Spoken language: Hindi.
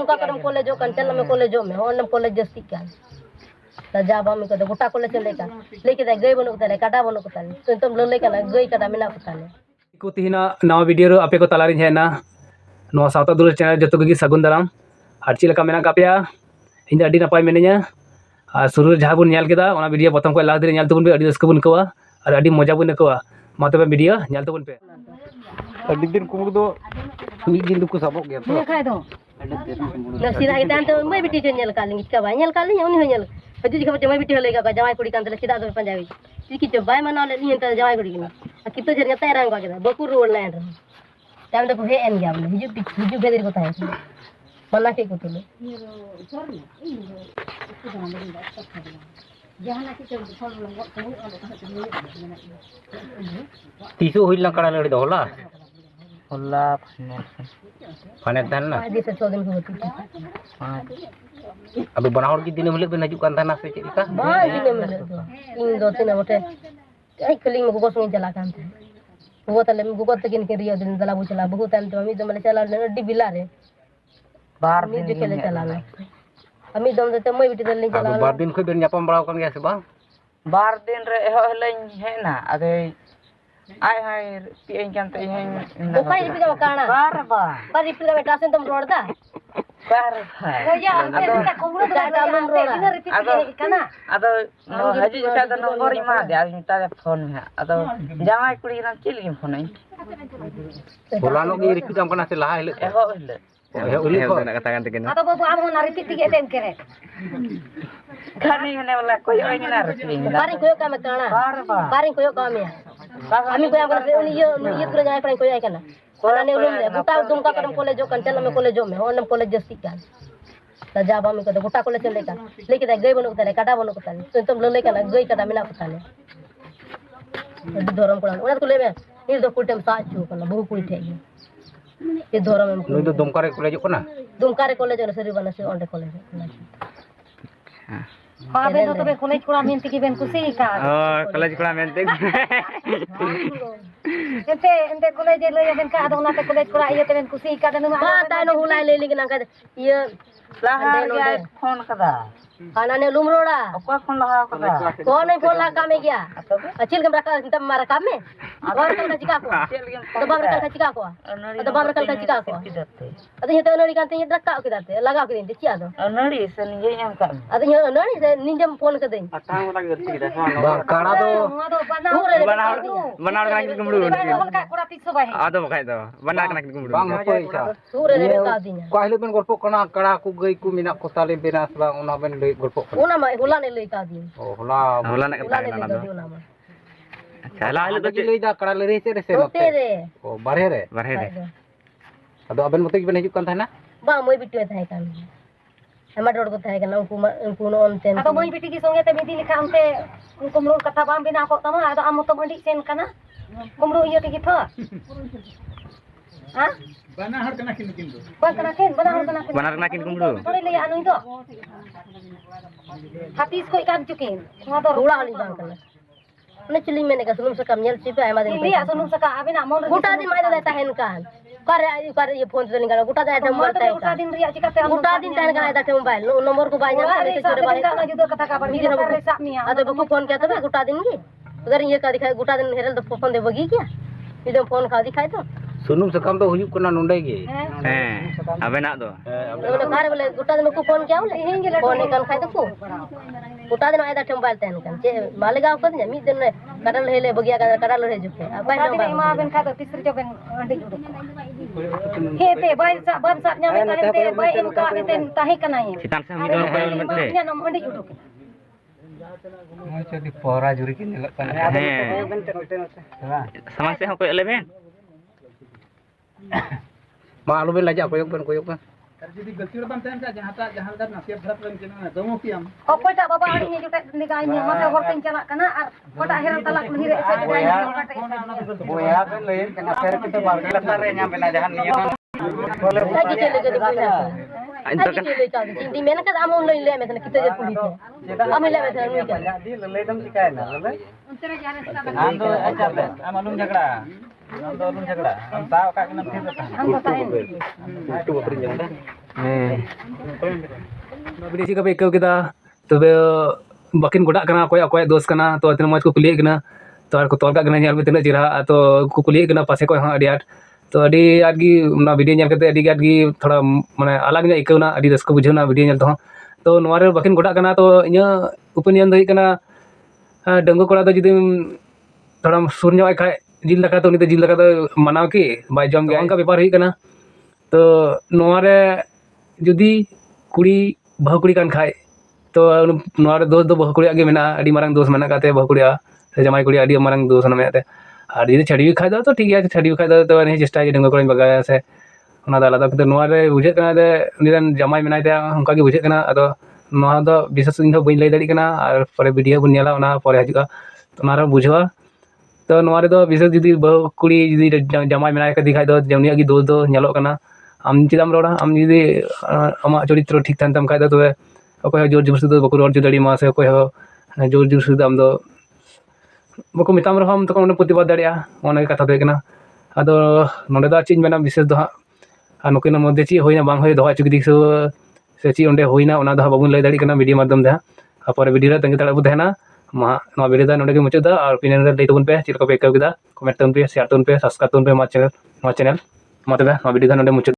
दुमका करम कॉलेज kan चल में कॉलेज में ओनम कॉलेज जस्ती kan जब हम को गोटा कॉलेज चले का लेके दा गई बनो कताले काटा बनो कताले तो तुम लले का गई काटा मेना कताले को तिहिना नवा वीडियो रो आपे को तलारी हेना नवा सावता दुलर चैनल जतो गी सगुन दाराम आर ची लका मेना कापया इन अडी नपाय मिनिया और सुरु जहां बुन नेल केदा ओना वीडियो प्रथम को लाग दे नेल तबुन बे अडी रस्क बुन कवा और अडी मजा बुन कवा मा तबे वीडियो नेल तबुन पे अडी दिन कुमड़ दो मी दिन को सबक गया तो खाय दो नसीरा इतान तो मैं बिटी नेल कालिंग का बाय नेल कालिंग उनी नेल हजू दिखा जमाई बिटी होलेगा का जमाई कुड़ी कांतले सीधा दो पंजाबी की तो बाय मना ले नि त जमाई कुड़ी की कितो जर नता रंग का केदा बकुर रोड लाइन रे टाइम देखो हे एन गया बोले हिजू बेदर को ताय मना के को तले तीसो होइला कड़ा लड़ी दो होला होला फाने तन ना आदि से 14 दिन को होती अबे बनावड़ की दिन मिले बे नजू कान थाना से चेका बा दिन मिले तो इन दो तीन मोटे आई कलिंग में को संग चला कान थे वो तले में गुगत किन के रियो दिन दला चला बहुत टाइम तो मी तो मले चला अड्डी बिला रे बार दिन के चला ले अमी दम दे मैं बिटी दल चला बार दिन खो बेन यापम बड़ाव कान गया से बा बार दिन रे हेलें हेना अगे आय हाय पिएं जानते हैं वो काई रिपी का काना बार पर रिपी का बेटा से तुम रोड़दा बार या अंते कोमरो दाटा मन रोड़ा रिपी काना अदो हजी जटा द नंबर मा दे आदमी ता फोन में अदो जामाई कुड़ी ना चिली फोन आई बोलानो की रिपी काम कना से लहा हेले हेले हे उली को ना कता कांते केना अतो बाबू आमो ना रिपी के तेम करे खाने हने वाला कोई ओइ ना रखी बारी कोयो काम काना बारी कोयो काम है आमी कोया बोले उनी ये करे जाय पर कोयो आइकना कोना ने रूम ले गोटा दुमका करम कॉलेज kan चल में कॉलेज में ओनम कॉलेज जस्ती kan जब हम को गोटा कॉलेज चले का लेके दा गई बनो कताले काटा बनो कताले तो तुम लले का गई काटा मेना कताले धरम कोना ओना को लेबे नी दो कुटम साचू कना बहु कुई थे ये धरम में नुई तो दुमकारे कॉलेज कोना दुमकारे कॉलेज रे सरी बना से ओंडे कॉलेज हां बे तो बे कॉलेज कोड़ा मेनते की बेन कुसी का कॉलेज कोड़ा मेनते एंते कॉलेज ले बेन का आदोना ते कॉलेज कोड़ा ये ते बेन कुसी का दनु बा तानो हुलाय ले लेकिन का ये लहा गया फोन कदा खाना ने लूम रोड़ा ओका फोन लहा कदा कौन नहीं फोन लगा काम में गया अचिल के रखा तब मारा काम में और कल का चिका को तो बाबर कल का चिका को तो बाबर कल का चिका को अरे ये तो नड़ी कांते ये रखा के दाते लगा के दे चिया दो नड़ी से निजे हम का अरे ये नड़ी से निजम फोन कर दे अटांग वाला गति दा काड़ा तो बनाड़ का कुमड़ू का कोड़ा 300 बाहे आदो बखाय दो बनाड़ का कुमड़ू बांग पैसा सूर रे का दिन कहले बेन गल्प कना कड़ा को गई को मिना को ताले बेनास बा ओना बेन ले गल्प ओना में होला ने ले का दिन ओ होला ना कता ना दो अच्छा ला ले तो ले दा कड़ा ले रे से होते रे ओ बारहे रे अदो अबेन मते बेन हिजु कान थाना बा मोय बिटवे थाय कान हमा डोड़ को थाय कान उनको न टेन तो मोई बिटी की संगे ते मिदी लिखा उनते कुमरू कथा बाम बिना को तमा आदो आम तो मंडी सेन कना कुमरू इयो के था हां बना हर कना किन किन बना कना किन कुमड़ू थोड़ी ले आनु तो हाथीस को इकान चुके वहां तो रोड़ा वाली बांग कना ने चिली में ने का सुनुम से कम नेल चिपे आमा दिन लिया सुनुम सका आबिना मोर गोटा दिन मायदा देता है कान कर ये फोन से निकालो गोटा जाए मोबाइल ताई गोटा दिन रिया चिकाते गोटा दिन ताई का था मोबाइल नंबर को बाय ना से छोरे बाय का जुदो कथा का पर मिजन रे सामिया अरे बको फोन किया था गोटा दिन की अगर ये का दिखाए गोटा दिन हेरल तो फोन दे बगी क्या इदम फोन का दिखाए तो सुनुम से कम तो हुयु कना नोंडे गे हैं अबेना दो बोले घर बोले गोटा दिन को फोन किया बोले फोन निकाल खाए तो को गोटा दिन आयदा मोबाइल ताई निकाल जे मालिका को दिन मी दिन कटल हेले बगिया का कटल रे जुके अब बाय मा बेन खा तो तीसरी जो बेन अंडे जुडो हे पे बाय सा न्यामे ताने ते बाय एम का ते ताहे कना ये चितान से हम दो कोयल मते न्या नम अंडे जुडो चोदी पोरा जुरी के नेल समाज से हम कोई लेबेन मा आलू बेन लाजा कोयक बेन जदी गलती रे बन तन का जहां दा नसीब धरत रन केना दमो कियाम ओपटा बाबा आनी ने जुटा निगाय ने मते होरतेन चला कना आर कोटा हेरल तलाक नहीं रे से जाय बोया बेन ले केना फेर के तो बार के लता रे न्या बेना जहां निया बोले लगी चले गए बोला अंतर के ले का हिंदी में ना का हम ले ले में किते जे पुलिस है हम ले में नहीं कर दी ले दम सिकाय ना ले उनतरे जाने हम तो अच्छा बे हम अलुम झगड़ा हम तो अलुम झगड़ा हम ताव का के नाम फिर हम तो ताहे तो बकरी जंदा वीडियो चेक पे इक्कव केदा तबे बाकिन गोडा कना अकोय दोस्त कना तो इतना मज को कुलिए कना तो आर को तोल का कना ᱧᱮᱞ तना चिरा तो को कुलिए कना पासे को हां अडी आट तो अडी आट गी ना वीडियो ᱧᱮल कते अडी आट गी थोड़ा माने अलग ᱧᱚᱜ इक्कवना अडी रस्को बुझावना वीडियो ᱧᱮल तो नोवा रे बाकिन गोडा कना तो इᱧ ओपिनियन दो कना डंगो कोड़ा दो जुदी थोड़ा सुर ᱧᱚᱜ खाय जिल लगा तो उनी तो जिल लगा तो मनाव की बाय जम गया उनका व्यापार हुई कना तो नोवा रे जुदी कुड़ी बहु कुड़ी कान खाय तो नोवा रे दोस्त दो बहु कुड़ी आगे मेना अडी मारंग दोस्त मेना काते बहु कुड़ी से जमाई कुड़ी अडी मारंग दोस्त मेते और जुदी छड़ी खाय दो तो ठीक है छड़ी खाय दो तो नहीं चेष्टा डंगो कोड़ा बगाया से ओना दा आलादा नोवा रे बुझे कना दे उनीरन जमाई मेनाय ते उनका गे बुझे कना अदो नोवा दो विशेष इन बइन लई दाड़ी कना और परे वीडियो बन नेला ओना परे हजुगा तो ओना रे बुझवा तो नोवा रे दो विशेष जुदी बहु कुड़ी जुदी जमाई मेनाय का दिखाय दो जमनिया गी दोस्त दो नेलो कना आम चिदाम रोड़ा आम जुदी आमा चरित्र ठीक थान तम खाय दो तबे अकोय जोर जबरदस्ती दो बको रोड जुदाड़ी मा से अकोय जोर जबरदस्ती आम दो बको मिताम रहो हम तो कोन प्रतिबाद दाड़िया ओना कथा दो कना अदो नोडे दा चिन मेना विशेष दो हा नुकिन मध्य ची होइना बांग होय दो चुकी दिसो से ची ओंडे होइना ओना दो बाबुन लई दाड़ी कना वीडियो माध्यम दे पर वीडियो रे तंगे ताड़ा बु देना मा नो वीडियो दा नोडे के मुचादा और ओपिनियन रे लई तबन पे चिलका पे एकव केदा कमेंट तबन पे शेयर तबन पे सब्सक्राइब तबन पे मा चैनल मा तबे नो वीडियो दा नोडे मुचादा।